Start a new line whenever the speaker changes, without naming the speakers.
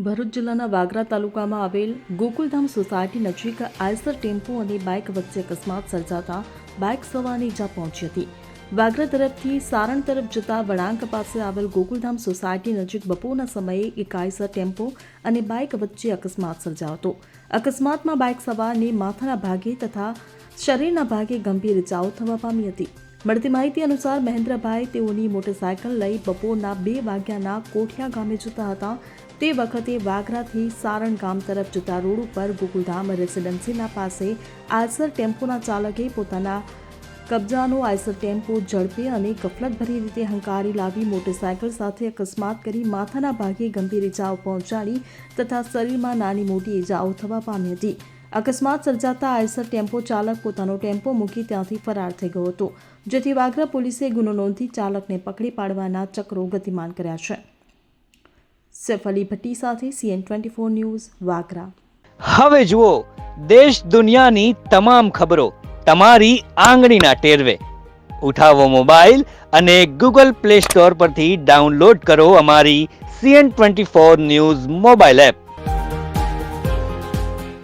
ભરૂચ જિલ્લાના વાગરા તાલુકામાં આવેલ ગોકુલધામ સોસાયટી નજીક આઈસર ટેમ્પો અને બાઇક વચ્ચે અકસ્માત સર્જાતા બાઇક સવારને ઈજા પહોંચી હતી। વાગરા તરફથી સારણ તરફ જતા વળાંક પાસે આવેલ ગોકુલધામ સોસાયટી નજીક બપોરના સમયે એક આઈસર ટેમ્પો અને બાઇક વચ્ચે અકસ્માત સર્જાયો હતો। અકસ્માતમાં બાઇક સવારને માથાના ભાગે તથા શરીરના ભાગે ગંભીર ઇજાઓ થવા પામી હતી। મળતી માહિતી અનુસાર મહેન્દ્રભાઈ તેઓની મોટરસાયકલ લઈ બપોરના 2 વાગ્યાના કોઠિયા ગામે જતા હતા। તે વખતે વાગરાથી સારણ ગામ તરફ જતા રોડ ઉપર ગોકુલધામ રેસિડેન્સીના પાસે આઈસર ટેમ્પોના ચાલકે પોતાના કબજાનો આઈસર ટેમ્પો ઝડપે અને ગફલતભરી રીતે હંકારી લાવી મોટરસાયકલ સાથે અકસ્માત કરી માથાના ભાગે ગંભીર ઇજાઓ પહોંચાડી તથા શરીરમાં નાની મોટી ઇજાઓ થવા પામી હતી। અકસ્માત સર્જાતા આઈસર ટેમ્પો ચાલક પોતાનો ટેમ્પો મૂકી ત્યાંથી ફરાર થઈ ગયો હતો, જેથી વાગરા પોલીસે ગુનો નોંધી ચાલકને પકડી પાડવાના ચક્રો ગતિમાન કર્યા છે। સૈફ અલી ભટ્ટી સાથે CN24 ન્યૂઝ વાગરા।
હવે જુઓ દેશ દુનિયાની તમામ ખબરો તમારી આંગળીના ટેરવે। ઉઠાવો મોબાઈલ અને Google Play Store પરથી ડાઉનલોડ કરો અમારી CN24 ન્યૂઝ મોબાઈલ એપ।